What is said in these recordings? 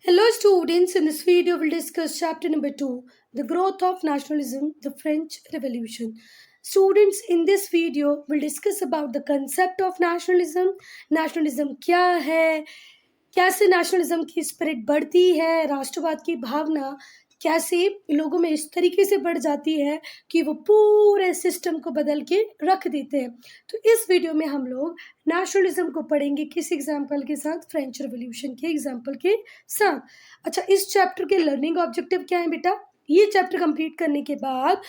Hello students, in this video we'll discuss chapter number 2, the growth of nationalism, the French Revolution. Students, in this video we'll discuss about the concept of nationalism, nationalism क्या है, कैसे nationalism की spirit बढ़ती है, राष्ट्रवाद की भावना कैसे लोगों में इस तरीके से बढ़ जाती है कि वो पूरे सिस्टम को बदल के रख देते हैं। तो इस वीडियो में हम लोग नेशनलिज्म को पढ़ेंगे किस एग्जाम्पल के साथ, फ्रेंच रेवोल्यूशन के एग्जाम्पल के साथ। अच्छा, इस चैप्टर के लर्निंग ऑब्जेक्टिव क्या है बेटा? ये चैप्टर कंप्लीट करने के बाद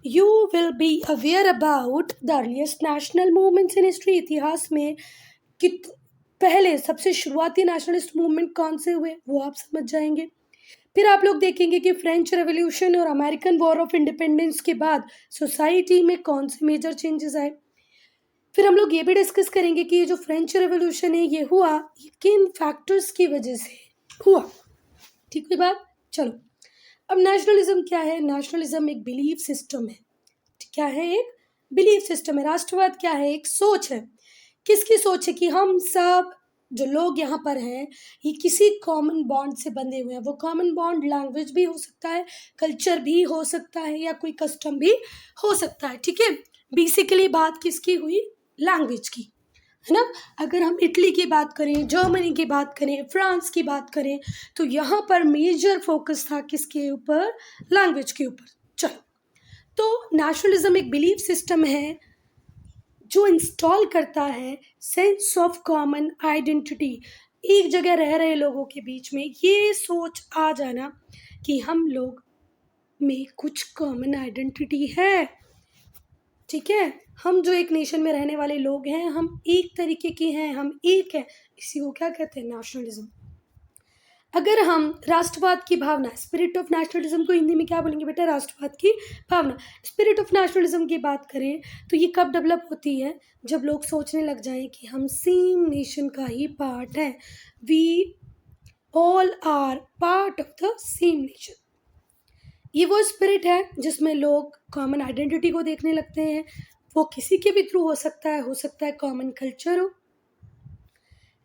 you will be aware about the earliest national movements in history. इतिहास में कित पहले सबसे शुरुआती नेशनलिस्ट मूवमेंट कौन से हुए वो आप समझ जाएंगे। फिर आप लोग देखेंगे कि फ्रेंच रेवोल्यूशन और अमेरिकन वॉर ऑफ इंडिपेंडेंस के बाद सोसाइटी में कौन से मेजर चेंजेस आए। फिर हम लोग ये भी डिस्कस करेंगे कि ये जो फ्रेंच रेवोल्यूशन है ये हुआ ये किन फैक्टर्स की वजह से हुआ। ठीक है बात? चलो, अब नेशनलिज्म क्या है? नेशनलिज्म एक बिलीफ सिस्टम है। क्या है? एक बिलीफ सिस्टम है। राष्ट्रवाद क्या है? एक सोच है। किसकी सोच है? कि हम सब जो लोग यहाँ पर हैं ये किसी कॉमन बॉन्ड से बंधे हुए हैं। वो कॉमन बॉन्ड लैंग्वेज भी हो सकता है, कल्चर भी हो सकता है, या कोई कस्टम भी हो सकता है। ठीक है, बेसिकली बात किसकी हुई? लैंग्वेज की, है ना। अगर हम इटली की बात करें, जर्मनी की बात करें, फ्रांस की बात करें, तो यहाँ पर मेजर फोकस था किसके ऊपर? लैंग्वेज के ऊपर। चलो, तो नेशनलिज्म एक बिलीफ सिस्टम है जो इंस्टॉल करता है सेंस ऑफ कॉमन आइडेंटिटी। एक जगह रह रहे लोगों के बीच में ये सोच आ जाना कि हम लोग में कुछ कॉमन आइडेंटिटी है। ठीक है, हम जो एक नेशन में रहने वाले लोग हैं, हम एक तरीके के हैं, हम एक हैं। इसी को क्या कहते हैं? नेशनलिज्म। अगर हम राष्ट्रवाद की भावना, स्पिरिट ऑफ नेशनलिज्म को हिंदी में क्या बोलेंगे बेटा? राष्ट्रवाद की भावना। स्पिरिट ऑफ नेशनलिज्म की बात करें तो ये कब डेवलप होती है? जब लोग सोचने लग जाएं कि हम सेम नेशन का ही पार्ट हैं। We all are part of the same nation. ये वो स्पिरिट है जिसमें लोग कॉमन आइडेंटिटी को देखने लगते हैं। वो किसी के भी थ्रू हो सकता है कॉमन कल्चर हो,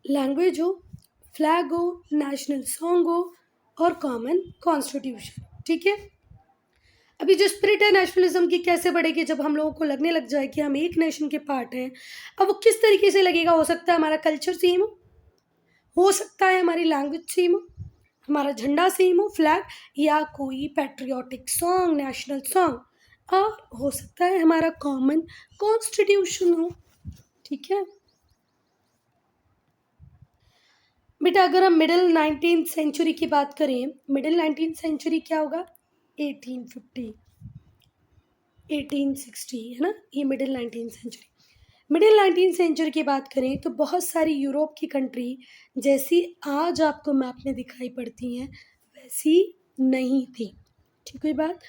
लैंग्वेज हो, फ्लैग हो, नेशनल सॉन्ग हो और कॉमन कॉन्स्टिट्यूशन। ठीक है, अभी जो स्पिरिट है नेशनलिज्म की कैसे बढ़ेगी? जब हम लोगों को लगने लग जाए कि हम एक नेशन के पार्ट हैं। अब वो किस तरीके से लगेगा? हो सकता है हमारा कल्चर सेम हो सकता है हमारी लैंग्वेज सेम हो, हमारा झंडा सेम हो, फ्लैग, या कोई पैट्रियोटिक सॉन्ग, नेशनल सॉन्ग, और हो सकता है हमारा कॉमन कॉन्स्टिट्यूशन हो। ठीक है बेटा, अगर हम मिडिल 19th सेंचुरी की बात करें, मिडिल 19th सेंचुरी क्या होगा? 1850, 1860, है ना, ये middle 19th century. Middle 19th century की बात करें तो बहुत सारी यूरोप की कंट्री जैसी आज आपको मैप में दिखाई पड़ती हैं वैसी नहीं थी। ठीक है बात?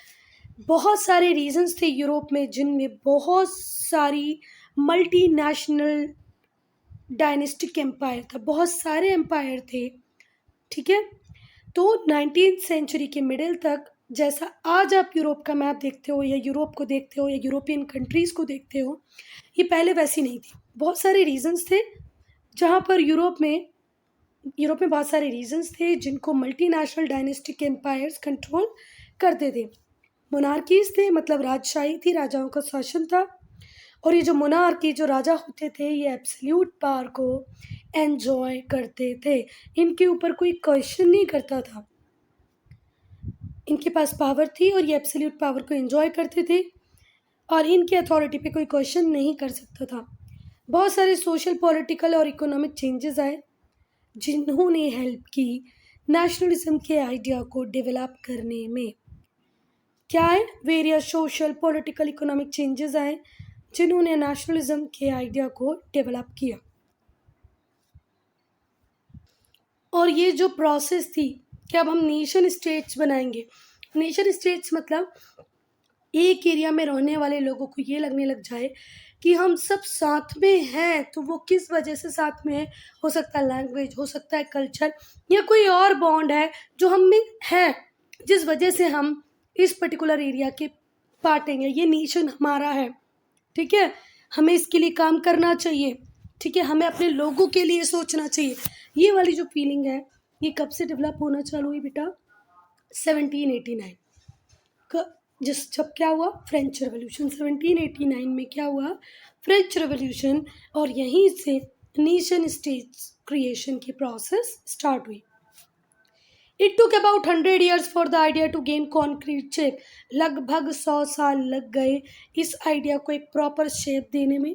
बहुत सारे रीजंस थे यूरोप में जिनमें बहुत सारी मल्टीनेशनल डायनेस्टिक एम्पायर था, बहुत सारे एम्पायर थे। ठीक है, तो 19th सेंचुरी के मिडिल तक जैसा आज आप यूरोप का मैप देखते हो, या यूरोप को देखते हो, या यूरोपियन कंट्रीज़ को देखते हो, ये पहले वैसी नहीं थी। बहुत सारे रीजंस थे जहाँ पर यूरोप में बहुत सारे रीजंस थे जिनको मल्टीनेशनल डायनेस्टिक एम्पायर्स कंट्रोल करते थे। मोनार्कीज थे, मतलब राजशाही थी, राजाओं का शासन था। और ये जो मोनार्की, जो राजा होते थे, ये एब्सोल्यूट पावर को एंजॉय करते थे। इनके ऊपर कोई क्वेश्चन नहीं करता था। इनके पास पावर थी और ये एब्सोल्यूट पावर को एंजॉय करते थे और इनकी अथॉरिटी पे कोई क्वेश्चन नहीं कर सकता था। बहुत सारे सोशल, पॉलिटिकल और इकोनॉमिक चेंजेस आए जिन्होंने हेल्प की नेशनलिज्म के आइडिया को डेवलप करने में। क्या है? Various social, political, economic changes आए जिन्होंने नेशनलिज्म के आइडिया को डेवलप किया। और ये जो प्रोसेस थी कि अब हम नेशन स्टेट्स बनाएंगे। नेशन स्टेट्स मतलब एक एरिया में रहने वाले लोगों को ये लगने लग जाए कि हम सब साथ में हैं। तो वो किस वजह से साथ में है? हो सकता है लैंग्वेज, हो सकता है कल्चर, या कोई और बॉन्ड है जो हम में है जिस वजह से हम इस पर्टिकुलर एरिया के पार्ट हैं। ये नेशन हमारा है। ठीक है, हमें इसके लिए काम करना चाहिए। ठीक है, हमें अपने लोगों के लिए सोचना चाहिए। ये वाली जो फीलिंग है ये कब से डेवलप होना चालू हुई बेटा? 1789 जब क्या हुआ? French revolution. 1789 में क्या हुआ? French revolution. और यहीं से नेशन स्टेट्स क्रिएशन की प्रोसेस स्टार्ट हुई। It took about 100 years for the idea to gain concrete shape. लगभग 100 साल लग गए इस आइडिया को एक प्रॉपर शेप देने में,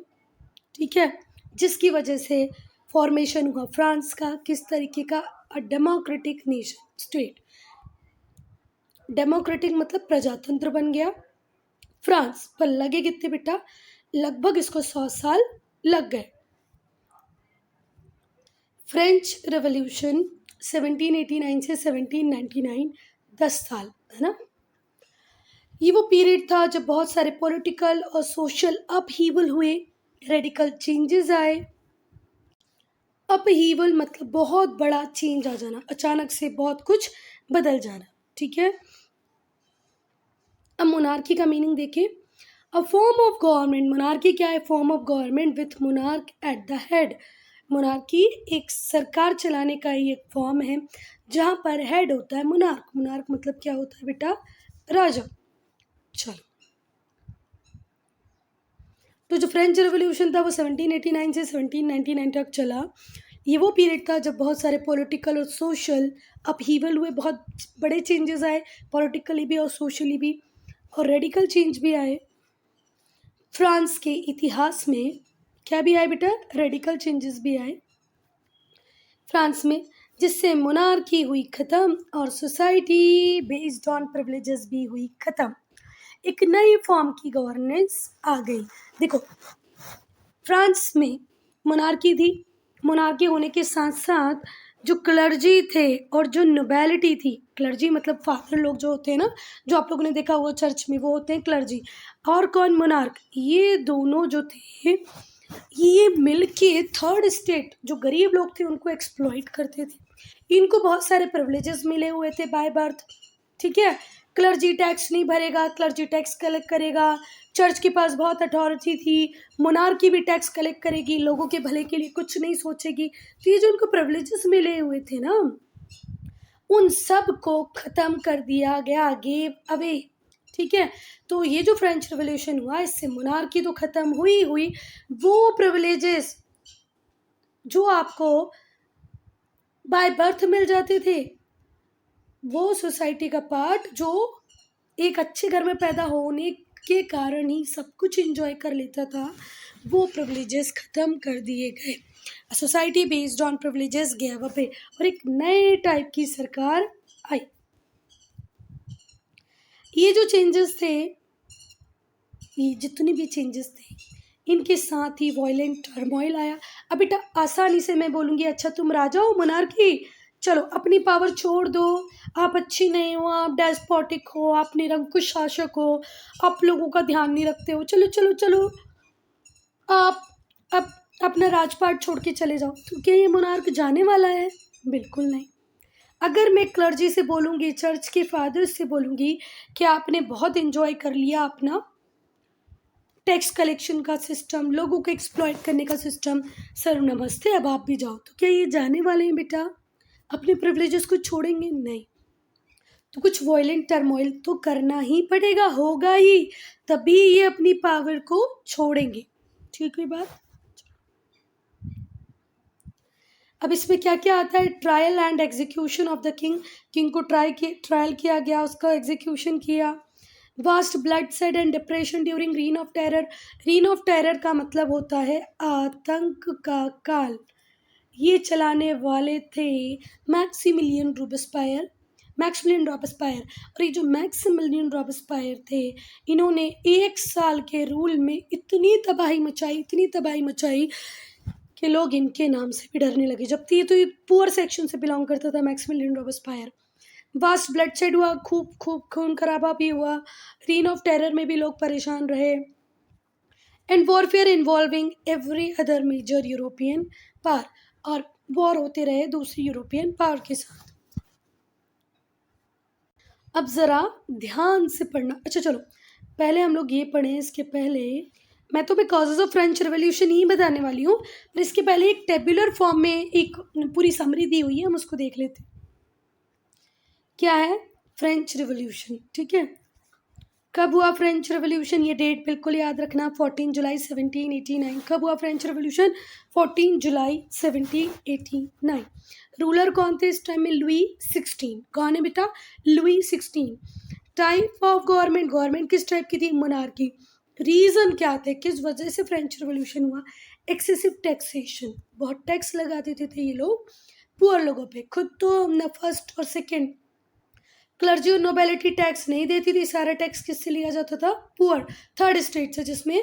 ठीक है, जिसकी वजह से फॉर्मेशन हुआ फ्रांस का। किस तरीके का? A democratic nation state. Democratic मतलब प्रजातंत्र बन गया फ्रांस। पर लगे कितने बेटा? लगभग इसको 100 साल लग गए। फ्रेंच रेवोल्यूशन 1789 से 1799, 10 साल, है ना। ये वो पीरियड था जब बहुत सारे पॉलिटिकल और सोशल अपहीवल हुए, रेडिकल चेंजेस आए। अपहीवल मतलब बहुत बड़ा चेंज आ जाना, अचानक से बहुत कुछ बदल जाना, ठीक है। अब मोनार्की का मीनिंग देखिए। A form of government. Monarchy क्या है? Form of government with monarch at the head. Monarchy एक सरकार चलाने का ही एक फॉर्म है जहाँ पर हेड होता है मोनार्क। मोनार्क मतलब क्या होता है बेटा? राजा। चलो, तो जो फ्रेंच रेवोल्यूशन था वो 1789 से 1799 तक चला। ये वो पीरियड था जब बहुत सारे पॉलिटिकल और सोशल अपहीवल हुए, बहुत बड़े चेंजेस आए, पॉलिटिकली भी और सोशली भी, और रेडिकल चेंज भी आए। फ्रांस के इतिहास में क्या भी आए बेटा? रेडिकल चेंजेस भी आए फ्रांस में, जिससे मोनार्की हुई ख़त्म और सोसाइटी बेस्ड ऑन प्रिविलेजेस भी हुई ख़त्म। एक नई फॉर्म की गवर्नेंस आ गई। देखो, फ्रांस में मोनार्की थी। मोनार्की होने के साथ साथ जो क्लर्जी थे और जो नोबेलिटी थी, क्लर्जी मतलब फादर लोग जो होते हैं ना, जो आप लोगों ने देखा हुआ चर्च में, वो होते हैं क्लर्जी। और कौन? मोनार्क। ये दोनों जो थे, ये मिल के थर्ड स्टेट, जो गरीब लोग थे उनको एक्सप्लॉइट करते थे। इनको बहुत सारे प्रिविलेजेस मिले हुए थे बाय बर्थ, ठीक है। क्लर्जी टैक्स नहीं भरेगा, क्लर्जी टैक्स कलेक्ट करेगा। चर्च के पास बहुत अथॉरिटी थी। मोनार्की भी टैक्स कलेक्ट करेगी, लोगों के भले के लिए कुछ नहीं सोचेगी। तो ये जो उनको प्रिविलेजेस मिले हुए थे ना, उन सब को ख़त्म कर दिया गया, गेव अवे, ठीक है। तो ये जो फ्रेंच रेवोल्यूशन हुआ, इससे मोनार्की तो ख़त्म हुई हुई, वो प्रिविलेजेस जो आपको बाय बर्थ मिल जाते थे, वो सोसाइटी का पार्ट जो एक अच्छे घर में पैदा होने के कारण ही सब कुछ एंजॉय कर लेता था, वो प्रिविलेजेस ख़त्म कर दिए गए। सोसाइटी बेस्ड ऑन प्रिविलेजेस गया वहाँ पे, और एक नए टाइप की सरकार आई। ये जो चेंजेस थे, ये जितने भी चेंजेस थे, इनके साथ ही वॉयलेंट टर्मोइल आया। अब बेटा आसानी से मैं बोलूँगी, अच्छा तुम राजा हो मोनार्की, चलो अपनी पावर छोड़ दो, आप अच्छी नहीं हो, आप डेस्पोटिक हो, आप निरंकुश शासक हो, आप लोगों का ध्यान नहीं रखते हो, चलो चलो चलो आप अब अपना राजपाट छोड़ के चले जाओ। तो क्या ये मोनार्क जाने वाला है? बिल्कुल नहीं। अगर मैं क्लर्जी से बोलूँगी, चर्च के फादर्स से बोलूँगी कि आपने बहुत एंजॉय कर लिया अपना टैक्स कलेक्शन का सिस्टम, लोगों को एक्सप्लॉइट करने का सिस्टम, सर नमस्ते अब आप भी जाओ, तो क्या ये जाने वाले हैं बेटा? अपने प्रिविलेजेस को छोड़ेंगे? नहीं। तो कुछ वॉयलेंट टर्मोइल तो करना ही पड़ेगा, होगा ही, तभी ये अपनी पावर को छोड़ेंगे, ठीक है बात। अब इसमें क्या क्या आता है? Trial and execution of the king. King को ट्रायल किया गया, उसका एग्जीक्यूशन किया। Vast bloodshed and depression during reign of terror. Reign of terror का मतलब होता है आतंक का काल। ये चलाने वाले थे मैक्सिमिलियन रॉबेस्पायर। मैक्सिमिलियन रॉबेस्पायर, और ये जो मैक्सिमिलियन रॉबेस्पायर थे, इन्होंने 1 साल के रूल में इतनी तबाही मचाई, इतनी तबाही मचाई कि लोग इनके नाम से भी डरने लगे। जबकि ये तो ये पुअर सेक्शन से बिलोंग करता था मैक्सिमिलियन रॉबेस्पायर। वास्ट ब्लडशेड हुआ, खूब खूब खून खराबा भी हुआ। रीन ऑफ टेरर में भी लोग परेशान रहे। And warfare involving every other major European power, और वॉर होते रहे दूसरी यूरोपियन पावर के साथ। अब ज़रा ध्यान से पढ़ना। अच्छा चलो, पहले हम लोग ये पढ़ें, इसके पहले मैं तुम्हें कॉजेज ऑफ फ्रेंच रेवोल्यूशन ही बताने वाली हूँ, पर इसके पहले एक टेबुलर फॉर्म में एक पूरी समरी दी हुई है, हम उसको देख लेते हैं। क्या है? French revolution. ठीक है, कब हुआ फ्रेंच रेवोल्यूशन? ये डेट बिल्कुल याद रखना, 14 जुलाई 1789। कब हुआ फ्रेंच रेवोल्यूशन? 14 जुलाई 1789। रूलर कौन थे इस टाइम में? लुई 16। कौन है बेटा? Louis 16। Type of government, government किस टाइप की थी? मोनार्की। रीजन क्या थे, किस वजह से फ्रेंच रेवोल्यूशन हुआ? एक्सेसिव टैक्सेशन, बहुत टैक्स लगा देते थे ये लोग पुअर लोगों पे। खुद तो न फर्स्ट और सेकंड क्लर्जी और नोबेलिटी टैक्स नहीं देती थी, सारा टैक्स किससे लिया जाता था? पुअर, थर्ड स्टेट से, जिसमें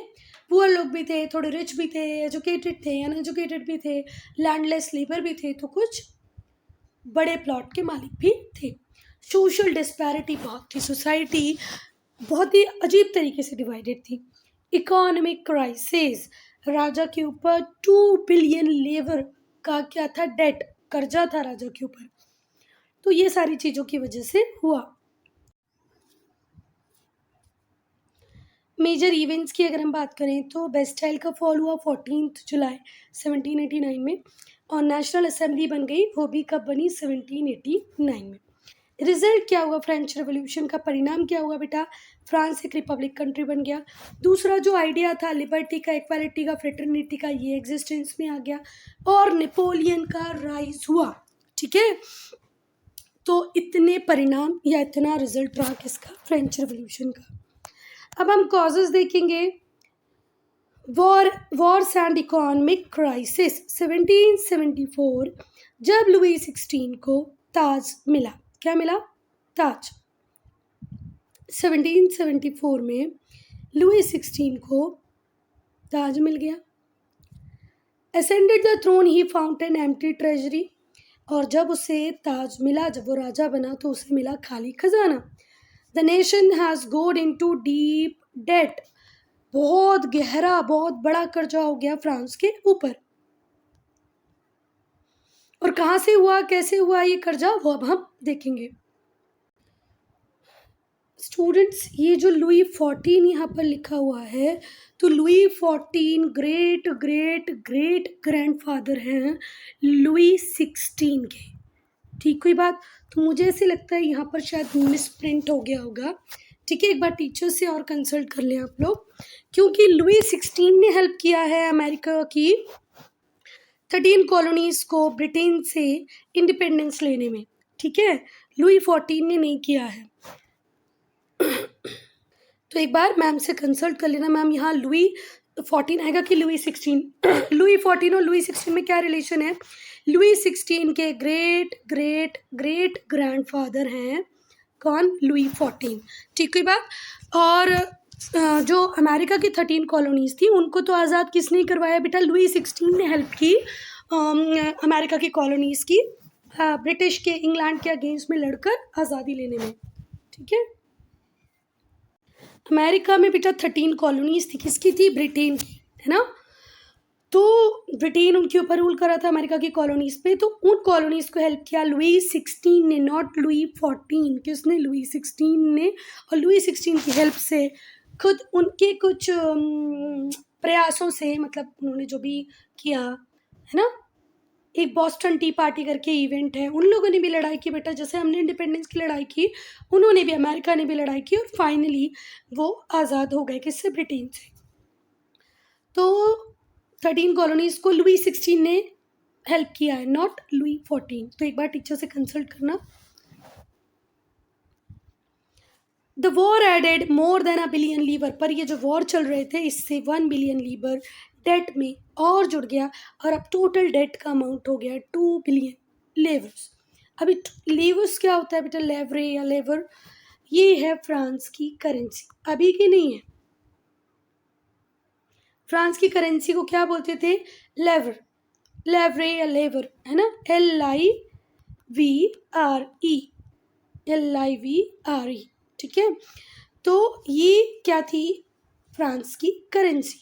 पुअर लोग भी थे, थोड़े रिच भी थे, एजुकेटेड थे, अनएजुकेटेड भी थे, लैंडलेस लेबर भी थे, तो कुछ बड़े प्लॉट के मालिक भी थे। सोशल डिस्पैरिटी बहुत थी, सोसाइटी बहुत ही अजीब तरीके से डिवाइडेड थी। इकोनॉमिक क्राइसिस, राजा के ऊपर 2 बिलियन लेबर का क्या था? डेट, कर्जा था राजा के ऊपर। तो ये सारी चीज़ों की वजह से हुआ। मेजर इवेंट्स की अगर हम बात करें तो बेस्टाइल का फॉल हुआ 14 जुलाई 1789 में, और नेशनल असेंबली बन गई, वो भी कब बनी? 1789 में। रिजल्ट क्या हुआ फ्रेंच रेवोल्यूशन का? परिणाम क्या हुआ बेटा? फ्रांस एक रिपब्लिक कंट्री बन गया। दूसरा जो आइडिया था लिबर्टी का, इक्वालिटी का, फ्रेटर्निटी का, ये एग्जिस्टेंस में आ गया, और नेपोलियन का राइज हुआ। ठीक है, तो इतने परिणाम या इतना रिजल्ट रहा किसका? फ्रेंच रेवोल्यूशन का। अब हम कॉजेज देखेंगे। Wars and economic crisis. 1774 जब लुई 16 को ताज मिला, क्या मिला? ताज। 1774 में लुई 16 को ताज मिल गया। Ascended the throne he found an empty treasury, और जब उसे ताज मिला, जब वो राजा बना, तो उसे मिला खाली खजाना। द नेशन हैज़ गोड इनटू डीप डेट, बहुत गहरा, बहुत बड़ा कर्जा हो गया फ्रांस के ऊपर। और कहाँ से हुआ, कैसे हुआ ये कर्जा, वो अब हम देखेंगे। स्टूडेंट्स, ये जो लुई 14 यहाँ पर लिखा हुआ है, तो Louis 14 great great great grandfather हैं लुई 16 के। ठीक हुई बात? तो मुझे ऐसे लगता है यहाँ पर शायद मिसप्रिंट हो गया होगा। ठीक है, एक बार टीचर से और कंसल्ट कर लें आप लोग, क्योंकि लुई 16 ने हेल्प किया है अमेरिका की 13 कॉलोनीज को ब्रिटेन से इंडिपेंडेंस लेने में। ठीक है, लुई 14 ने नहीं किया है। तो एक बार मैम से कंसल्ट कर लेना, मैम यहाँ लुई 14 आएगा कि लुई 16? लुई 14 और लुई 16 में क्या रिलेशन है? लुई 16 के ग्रेट ग्रेट ग्रेट ग्रैंडफादर हैं कौन? लुई 14। ठीक हुई बात? और जो अमेरिका की 13 कॉलोनीज थी, उनको तो आज़ाद किसने करवाया बेटा? लुई 16 ने हेल्प की अमेरिका की कॉलोनीज की ब्रिटिश के, इंग्लैंड के अगेंस्ट में लड़कर आज़ादी लेने में। ठीक है, अमेरिका में बेटा 13 कॉलोनीज थी, किसकी थी? ब्रिटेन की, है ना? तो ब्रिटेन उनके ऊपर रूल करा था अमेरिका की कॉलोनीज पे, तो उन कॉलोनीज को हेल्प किया लुई 16 ने, नॉट लुई 14। किसने? लुई 16 ने। और लुई 16 की हेल्प से, खुद उनके कुछ प्रयासों से, मतलब उन्होंने जो भी किया है ना, एक बॉस्टन टी पार्टी करके इवेंट है, उन लोगों ने भी लड़ाई की बेटा, जैसे हमने इंडिपेंडेंस की लड़ाई की, उन्होंने भी, अमेरिका ने भी लड़ाई की, और फाइनली वो आज़ाद हो गए, किससे? ब्रिटेन से। तो 13 कॉलोनीज को लुई 16 ने हेल्प किया है, नॉट लुई 14। तो एक बार टीचर से कंसल्ट करना। The war added more than $1 billion livres, पर ये जो वॉर चल रहे थे, इससे 1 बिलियन लीवर डेट में और जुड़ गया, और अब टोटल डेट का अमाउंट हो गया 2 बिलियन लेवर्स। अभी लेवर्स क्या होता है बेटा? लेवरे या लेवर, ये है फ्रांस की करेंसी, अभी की नहीं है। फ्रांस की करेंसी को क्या बोलते थे? लेवर, लेवरे या लेवर, है ना? LIVRE, ठीक है। तो ये क्या थी? फ्रांस की करेंसी।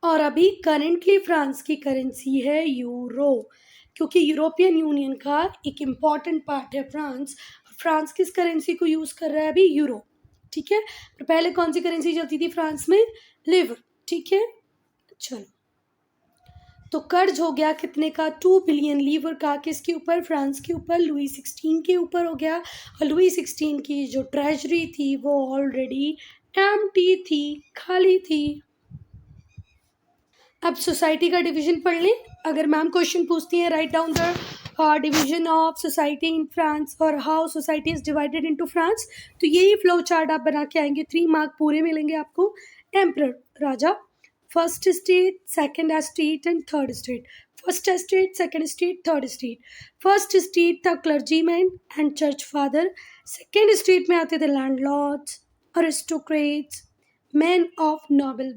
और अभी करेंटली फ्रांस की करेंसी है यूरो, क्योंकि यूरोपियन यूनियन का एक इम्पॉर्टेंट पार्ट है फ्रांस। फ्रांस किस करेंसी को यूज़ कर रहा है अभी? यूरो। ठीक है, तो पहले कौन सी करेंसी चलती थी फ्रांस में? लिवर। ठीक है, चलो तो कर्ज हो गया कितने का, 2 बिलियन लीवर का, किसके ऊपर, फ्रांस के ऊपर, लुई 16 के ऊपर हो गया। और लुई 16 की जो ट्रेजरी थी वो ऑलरेडी एम्प्टी थी, खाली थी। अब सोसाइटी का डिवीजन पढ़ लें। अगर मैम क्वेश्चन पूछती है write down the division of society in France और how society is divided into France, तो यही फ्लो चार्ट आप बना के आएंगे, 3 मार्क पूरे मिलेंगे आपको। एम्परर, राजा, first state, second estate and third state. First state, second state, third state. First state था clergyman and church father. Second state में आते थे landlords, aristocrats, man of noble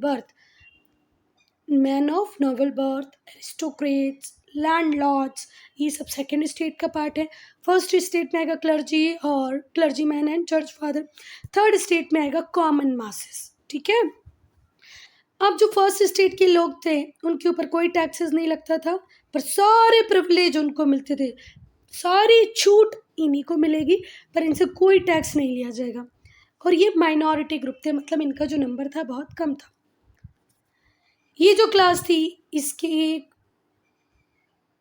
birth, aristocrats, landlords, ये सब सेकेंड स्टेट का part है। First state में आएगा क्लर्जी और clergy man and church father. Third state में आएगा कॉमन मासेस। ठीक है। अब जो फर्स्ट स्टेट के लोग थे उनके ऊपर कोई टैक्सेस नहीं लगता था, पर सारे प्रिविलेज उनको मिलते थे, सारी छूट इन्हीं को मिलेगी, पर इनसे कोई टैक्स नहीं लिया जाएगा। और ये माइनॉरिटी ग्रुप थे, मतलब इनका जो नंबर था बहुत कम था। ये जो क्लास थी इसके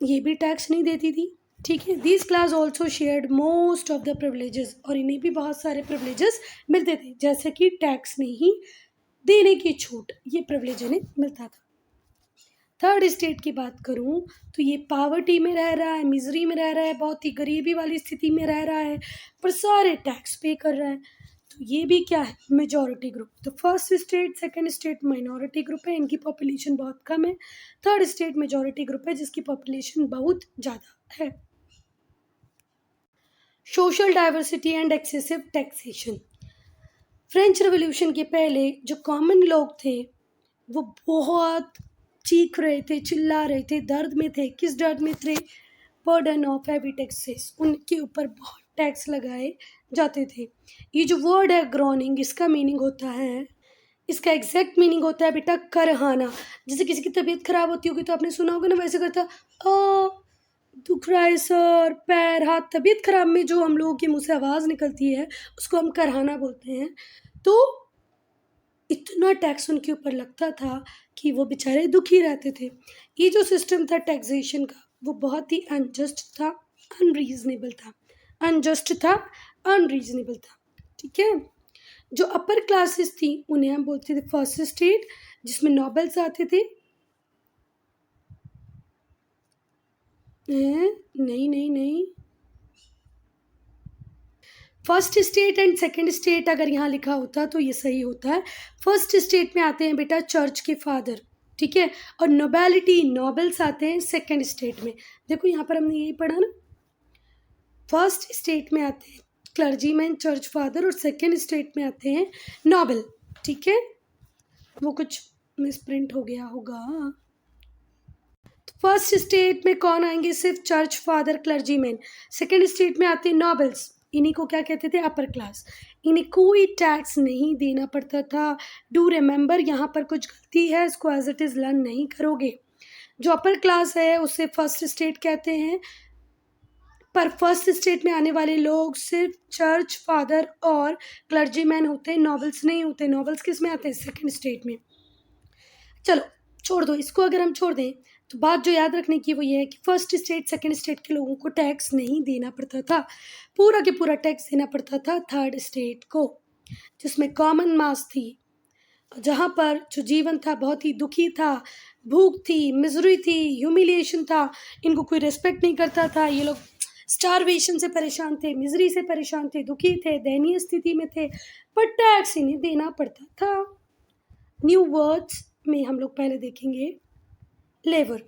ये भी टैक्स नहीं देती थी। ठीक है। This class also shared most of the privileges, और इन्हें भी बहुत सारे प्रिविलेजेस मिलते थे, जैसे कि टैक्स नहीं देने की छूट, ये प्रिविलेज इन्हें मिलता था। थर्ड स्टेट की बात करूं तो ये पावर्टी में रह रहा है, मिजरी में रह रहा है, बहुत ही गरीबी वाली स्थिति में रह रहा है, पर सारे टैक्स पे कर रहा है, तो ये भी क्या है, मेजॉरिटी ग्रुप। तो first state, second state minority group है, इनकी पॉपुलेशन बहुत कम है। थर्ड स्टेट मेजॉरिटी ग्रुप है जिसकी पॉपुलेशन बहुत ज़्यादा है। Social diversity and excessive taxation. French revolution के पहले जो कॉमन लोग थे वो बहुत चीख रहे थे, चिल्ला रहे थे, दर्द में थे। किस दर्द में थे, बर्डन ऑफ हैवी टैक्सेस, उनके ऊपर बहुत टैक्स लगाए जाते थे। ये जो वर्ड है ग्रॉनिंग, इसका मीनिंग होता है, इसका एग्जैक्ट मीनिंग होता है बेटा करहाना। जैसे किसी की तबीयत खराब होती होगी तो आपने सुना होगा ना, वैसे करता दुख रहा है सर, पैर, हाथ, तबीयत खराब में जो हम लोगों के मुंह से आवाज़ निकलती है उसको हम करहाना बोलते हैं। तो इतना टैक्स उनके ऊपर लगता था कि वो बेचारे दुखी रहते थे। ये जो सिस्टम था टैक्सेशन का वो बहुत ही अनजस्ट था, अनरीजनेबल था, अनजस्ट था, अनरीजनेबल था। ठीक है। जो अपर क्लासेस थी उन्हें हम बोलते थे फर्स्ट स्टेट, जिसमें नोबल्स आते थे। नहीं, first state and second state अगर यहाँ लिखा होता तो ये सही होता है। फर्स्ट स्टेट में आते हैं बेटा चर्च के फादर, ठीक है, और नोबेलिटी, नोबल्स आते हैं सेकंड स्टेट में। देखो यहाँ पर हमने यही पढ़ा ना, फर्स्ट स्टेट में आते हैं क्लर्जीमैन, चर्च फादर, और सेकंड स्टेट में आते हैं नोबल। ठीक है। वो कुछ मिसप्रिंट हो गया होगा। फर्स्ट स्टेट में कौन आएंगे, सिर्फ church father, clergyman. Second state में आते हैं नोबल्स, इन्हीं को क्या कहते थे, अपर क्लास। इन्हें कोई टैक्स नहीं देना पड़ता था। डू रिमेंबर, यहाँ पर कुछ गलती है, इसको एज इट इज़ लर्न नहीं करोगे। जो अपर क्लास है उसे फर्स्ट स्टेट कहते हैं, पर फर्स्ट स्टेट में आने वाले लोग सिर्फ चर्च फादर और क्लर्जीमैन होते हैं, नोबल्स नहीं होते। नोबल्स किस में आते हैं, सेकंड स्टेट में। चलो छोड़ दो इसको, अगर हम छोड़ दें तो बात जो याद रखने की वो ये है कि फर्स्ट स्टेट, सेकंड स्टेट के लोगों को टैक्स नहीं देना पड़ता था, पूरा के पूरा टैक्स देना पड़ता था थर्ड स्टेट को, जिसमें कॉमन मास थी, जहाँ पर जो जीवन था बहुत ही दुखी था, भूख थी, मिजरी थी, ह्यूमिलिएशन था, इनको कोई रिस्पेक्ट नहीं करता था। ये लोग स्टारवेशन से परेशान थे, मिजरी से परेशान थे, दुखी थे, दयनीय स्थिति में थे, पर टैक्स इन्हें देना पड़ता था। न्यू वर्ड्स में हम लोग पहले देखेंगे लेवर।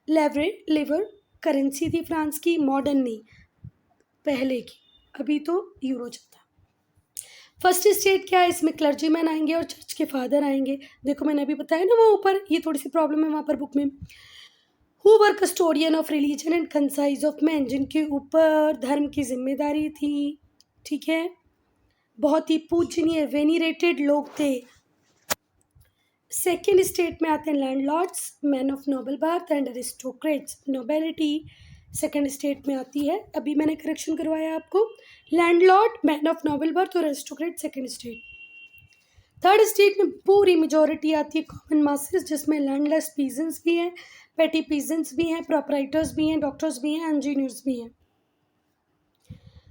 लेवर करेंसी थी फ्रांस की, मॉडर्न नहीं, पहले की, अभी तो यूरो चलता। फर्स्ट स्टेट क्या है, इसमें क्लर्जीमैन आएंगे और चर्च के फादर आएंगे। देखो मैंने अभी बताया ना वहाँ ऊपर, ये थोड़ी सी प्रॉब्लम है वहाँ पर बुक में। Who were custodian of religion and concise of man, जिनके ऊपर धर्म की जिम्मेदारी थी। ठीक है। बहुत ही पूजनीय, वेनिरेटेड लोग थे। सेकेंड स्टेट में आते हैं landlords, man of noble birth and aristocrats. Nobility second state में आती है, अभी मैंने करेक्शन करवाया आपको, landlord, man of noble birth और aristocrat second state. Third state में पूरी मेजोरिटी आती है कॉमन मासेस, जिसमें लैंडलेस पीजेंट्स भी हैं, पेटी पीजेंट्स भी हैं, प्रोपराइटर्स भी हैं, डॉक्टर्स भी हैं, इंजीनियर्स भी हैं।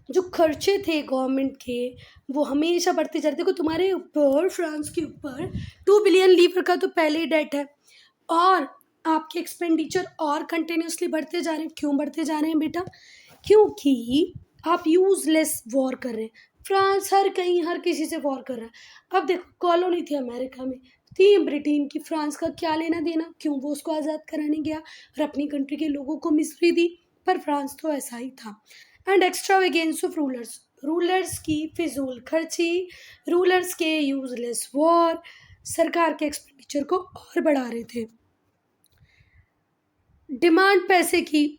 जो खर्चे थे गवर्नमेंट के वो हमेशा बढ़ते जा रहे थे। देखो तुम्हारे ऊपर, फ्रांस के ऊपर 2 बिलियन लीवर का तो पहले ही डेट है, और आपके एक्सपेंडिचर और कंटिन्यूसली बढ़ते जा रहे हैं। क्यों बढ़ते जा रहे हैं बेटा? क्योंकि आप यूजलेस वॉर कर रहे हैं। फ्रांस हर कहीं हर किसी से वॉर कर रहा है। अब देखो, कॉलोनी थी अमेरिका में, थी ब्रिटेन की, फ्रांस का क्या लेना देना? क्यों वो उसको आज़ाद कराने गया और अपनी कंट्री के लोगों को मिसरी दी? पर फ्रांस तो ऐसा ही था। And extravagance of rulers, rulers की फिजूल खर्ची, रूलर्स के यूजलेस वॉर सरकार के एक्सपेंडिचर को और बढ़ा रहे थे। डिमांड पैसे की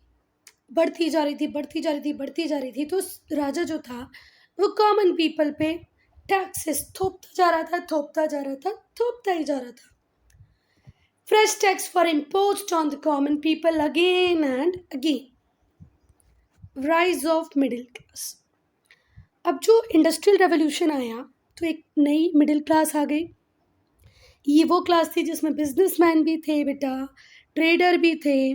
बढ़ती जा रही थी, बढ़ती जा रही थी, बढ़ती जा रही थी। तो राजा जो था वो कॉमन पीपल पे टैक्सेस थोपता जा रहा था, थोपता जा रहा था, थोपता ही जा रहा था। Fresh tax for imposed on the common people again and again. Rise of middle class. अब जो इंडस्ट्रियल रेवोल्यूशन आया तो एक नई मिडिल क्लास आ गई। ये वो क्लास थी जिसमें बिजनेसमैन भी थे बेटा, ट्रेडर भी थे,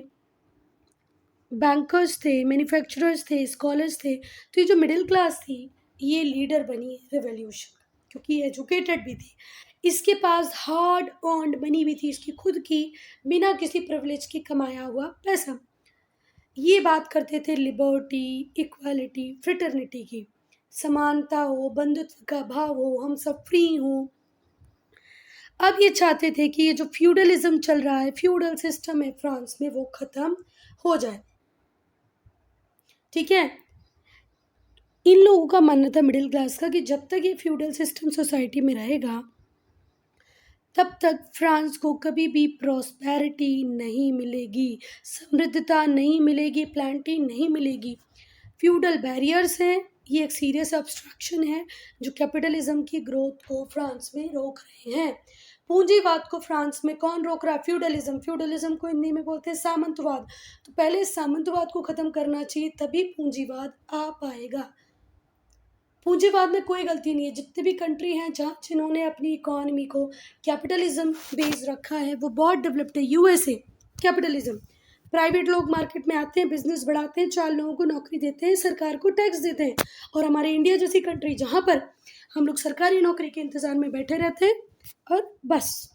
बैंकर्स थे, मैन्युफैक्चरर्स थे, स्कॉलर्स थे। तो ये जो मिडिल क्लास थी ये लीडर बनी रेवोल्यूशन, क्योंकि एजुकेटेड भी थी, इसके पास हार्ड अर्न्ड मनी भी थी, इसकी खुद की बिना किसी प्रिविलेज के कमाया हुआ पैसा। ये बात करते थे लिबर्टी, इक्वालिटी, फ्रेटर्निटी की, समानता हो, बंधुत्व का भाव हो, हम सब फ्री हों। अब ये चाहते थे कि ये जो फ्यूडलिज्म चल रहा है, फ्यूडल सिस्टम है फ्रांस में, वो खत्म हो जाए। ठीक है, इन लोगों का मानना था मिडिल क्लास का कि जब तक ये फ्यूडल सिस्टम सोसाइटी में रहेगा तब तक फ्रांस को कभी भी प्रॉस्पेरिटी नहीं मिलेगी, समृद्धता नहीं मिलेगी, प्लांटी नहीं मिलेगी। फ्यूडल बैरियर्स हैं, ये एक सीरियस ऑब्स्ट्रक्शन है जो कैपिटलिज्म की ग्रोथ को फ्रांस में रोक रहे हैं। पूंजीवाद को फ्रांस में कौन रोक रहा है? फ्यूडलिज्म। फ्यूडलिज्म को हिंदी में बोलते हैं सामंतवाद। तो पहले सामंतवाद को खत्म करना चाहिए, तभी पूंजीवाद आ पाएगा। पूंजीवाद में कोई गलती नहीं है। जितने भी कंट्री हैं जहाँ जिन्होंने अपनी इकोनॉमी को कैपिटलिज्म बेस रखा है वो बहुत डेवलप्ड है। यूएसए कैपिटलिज्म, प्राइवेट लोग मार्केट में आते हैं, बिजनेस बढ़ाते हैं, 4 लोगों को नौकरी देते हैं, सरकार को टैक्स देते हैं। और हमारे इंडिया जैसी कंट्री जहाँ पर हम लोग सरकारी नौकरी के इंतजार में बैठे रहते हैं और बस।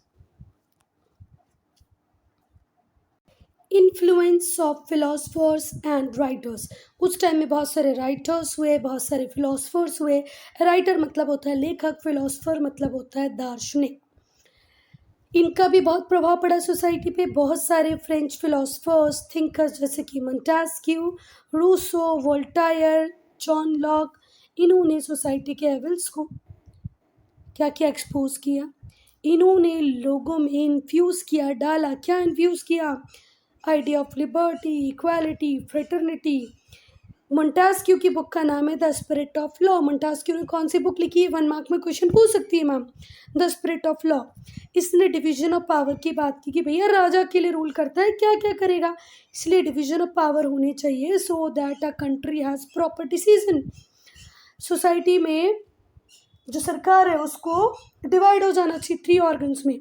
Influence of philosophers and writers. उस टाइम में बहुत सारे राइटर्स हुए, बहुत सारे फिलोसफर्स हुए। राइटर मतलब होता है लेखक, फिलोसफर मतलब होता है दार्शनिक। इनका भी बहुत प्रभाव पड़ा सोसाइटी पे। बहुत सारे फ्रेंच फिलोसफर्स, थिंकर्स जैसे कि Montesquieu, Rousseau, Voltaire, John Locke, इन्होंने सोसाइटी के एविल्स को क्या क्या एक्सपोज किया, इन्होंने लोगों में इन्फ्यूज़ किया, डाला। क्या इन्फ्यूज़ किया? Idea of liberty, equality, fraternity. Montesquieu की बुक का नाम है the spirit of law. Montesquieu ने कौन सी बुक लिखी है? 1 मार्क में क्वेश्चन पूछ सकती है ma'am. The spirit of law. इसने डिवीजन ऑफ पावर की बात की कि भैया राजा अकेले रूल करता है, क्या क्या करेगा, इसलिए डिवीजन ऑफ पावर होनी चाहिए so that a country has proper decision. Society में जो सरकार है उसको डिवाइड हो जाना चाहिए 3 ऑर्गन्स में,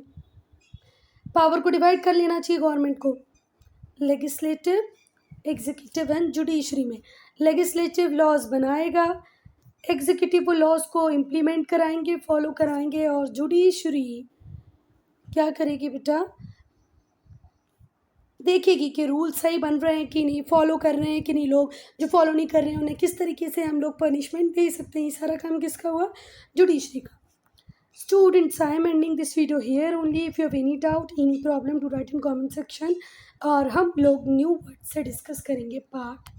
पावर को डिवाइड कर लेना चाहिए गवर्नमेंट को, लेजिस्लेटिव, एग्जीक्यूटिव एंड जुडिशरी में। लेजिस्लेटिव लॉज बनाएगा, एग्जीक्यूटिव लॉज को इम्प्लीमेंट कराएंगे, फॉलो कराएंगे, और जुडिशरी क्या करेगी बेटा? देखेगी कि रूल सही बन रहे हैं कि नहीं, फॉलो कर रहे हैं कि नहीं, लोग जो फॉलो नहीं कर रहे हैं उन्हें किस तरीके से हम लोग पनिशमेंट दे सकते हैं। ये सारा काम किसका हुआ? जुडिशरी का। Students, I am ending this video here only. If you have any doubt, any problem, to write in comment section. और हम लोग न्यू वर्ड से डिस्कस करेंगे पार्ट